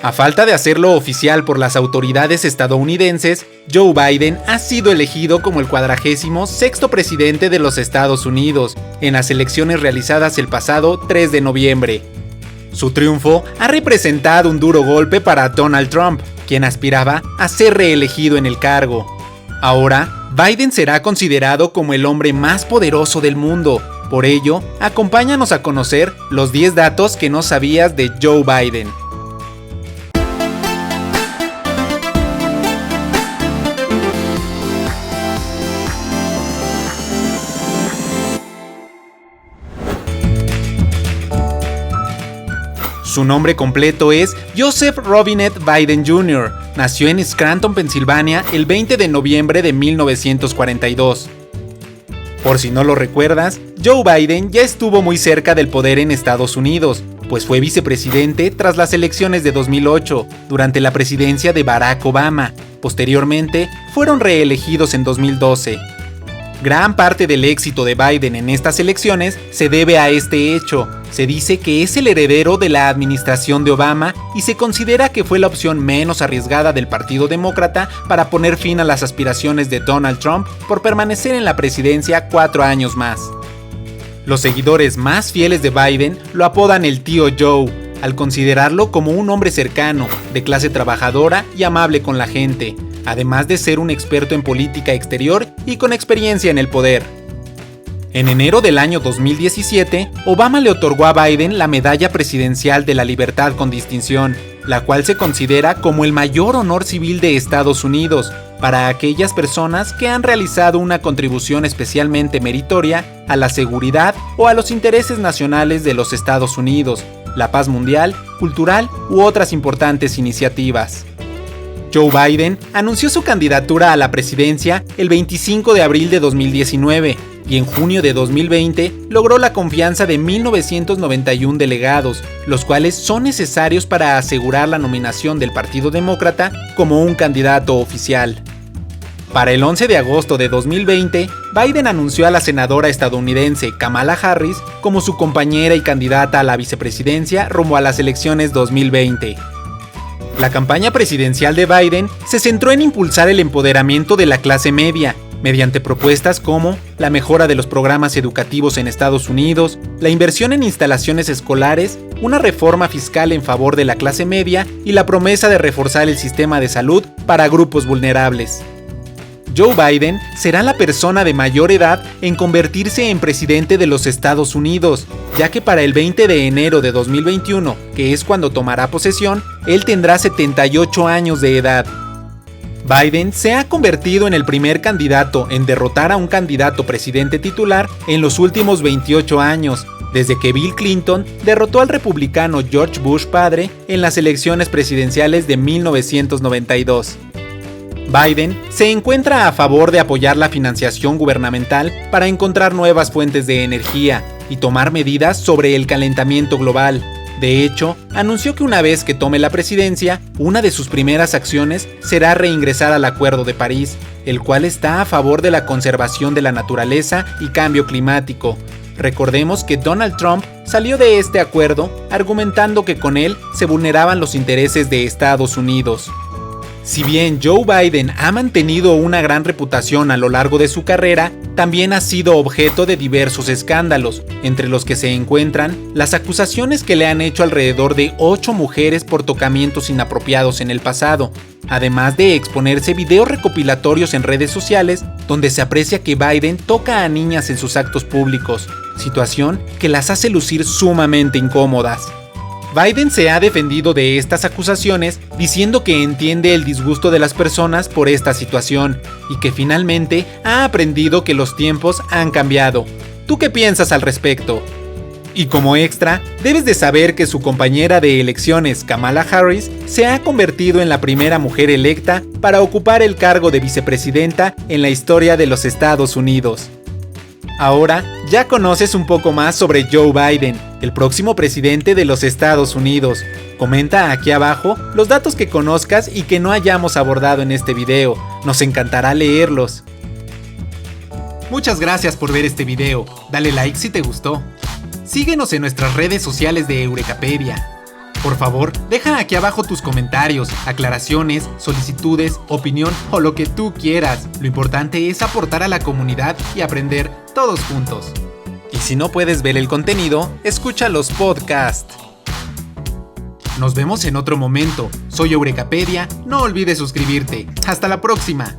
A falta de hacerlo oficial por las autoridades estadounidenses, Joe Biden ha sido elegido como el 46º presidente de los Estados Unidos en las elecciones realizadas el pasado 3 de noviembre. Su triunfo ha representado un duro golpe para Donald Trump, quien aspiraba a ser reelegido en el cargo. Ahora, Biden será considerado como el hombre más poderoso del mundo. Por ello, acompáñanos a conocer los 10 datos que no sabías de Joe Biden. Su nombre completo es Joseph Robinette Biden Jr. Nació en Scranton, Pensilvania, el 20 de noviembre de 1942. Por si no lo recuerdas, Joe Biden ya estuvo muy cerca del poder en Estados Unidos, pues fue vicepresidente tras las elecciones de 2008, durante la presidencia de Barack Obama. Posteriormente, fueron reelegidos en 2012. Gran parte del éxito de Biden en estas elecciones se debe a este hecho. Se dice que es el heredero de la administración de Obama y se considera que fue la opción menos arriesgada del Partido Demócrata para poner fin a las aspiraciones de Donald Trump por permanecer en la presidencia 4 años más. Los seguidores más fieles de Biden lo apodan el tío Joe, al considerarlo como un hombre cercano, de clase trabajadora y amable con la gente, además de ser un experto en política exterior y con experiencia en el poder. En enero del año 2017, Obama le otorgó a Biden la Medalla Presidencial de la Libertad con Distinción, la cual se considera como el mayor honor civil de Estados Unidos para aquellas personas que han realizado una contribución especialmente meritoria a la seguridad o a los intereses nacionales de los Estados Unidos, la paz mundial, cultural u otras importantes iniciativas. Joe Biden anunció su candidatura a la presidencia el 25 de abril de 2019 y en junio de 2020 logró la confianza de 1,991 delegados, los cuales son necesarios para asegurar la nominación del Partido Demócrata como un candidato oficial. Para el 11 de agosto de 2020, Biden anunció a la senadora estadounidense Kamala Harris como su compañera y candidata a la vicepresidencia rumbo a las elecciones 2020. La campaña presidencial de Biden se centró en impulsar el empoderamiento de la clase media, mediante propuestas como la mejora de los programas educativos en Estados Unidos, la inversión en instalaciones escolares, una reforma fiscal en favor de la clase media y la promesa de reforzar el sistema de salud para grupos vulnerables. Joe Biden será la persona de mayor edad en convertirse en presidente de los Estados Unidos, ya que para el 20 de enero de 2021, que es cuando tomará posesión, él tendrá 78 años de edad. Biden se ha convertido en el primer candidato en derrotar a un candidato presidente titular en los últimos 28 años, desde que Bill Clinton derrotó al republicano George Bush padre en las elecciones presidenciales de 1992. Biden se encuentra a favor de apoyar la financiación gubernamental para encontrar nuevas fuentes de energía y tomar medidas sobre el calentamiento global. De hecho, anunció que una vez que tome la presidencia, una de sus primeras acciones será reingresar al Acuerdo de París, el cual está a favor de la conservación de la naturaleza y cambio climático. Recordemos que Donald Trump salió de este acuerdo argumentando que con él se vulneraban los intereses de Estados Unidos. Si bien Joe Biden ha mantenido una gran reputación a lo largo de su carrera, también ha sido objeto de diversos escándalos, entre los que se encuentran las acusaciones que le han hecho alrededor de 8 mujeres por tocamientos inapropiados en el pasado, además de exponerse videos recopilatorios en redes sociales donde se aprecia que Biden toca a niñas en sus actos públicos, situación que las hace lucir sumamente incómodas. Biden se ha defendido de estas acusaciones diciendo que entiende el disgusto de las personas por esta situación y que finalmente ha aprendido que los tiempos han cambiado. ¿Tú qué piensas al respecto? Y como extra, debes de saber que su compañera de elecciones, Kamala Harris, se ha convertido en la primera mujer electa para ocupar el cargo de vicepresidenta en la historia de los Estados Unidos. Ahora ya conoces un poco más sobre Joe Biden, el próximo presidente de los Estados Unidos. Comenta aquí abajo los datos que conozcas y que no hayamos abordado en este video. Nos encantará leerlos. Muchas gracias por ver este video. Dale like si te gustó. Síguenos en nuestras redes sociales de Eurekapedia. Por favor, deja aquí abajo tus comentarios, aclaraciones, solicitudes, opinión o lo que tú quieras. Lo importante es aportar a la comunidad y aprender todos juntos. Y si no puedes ver el contenido, escucha los podcasts. Nos vemos en otro momento. Soy Eurekapedia, no olvides suscribirte. ¡Hasta la próxima!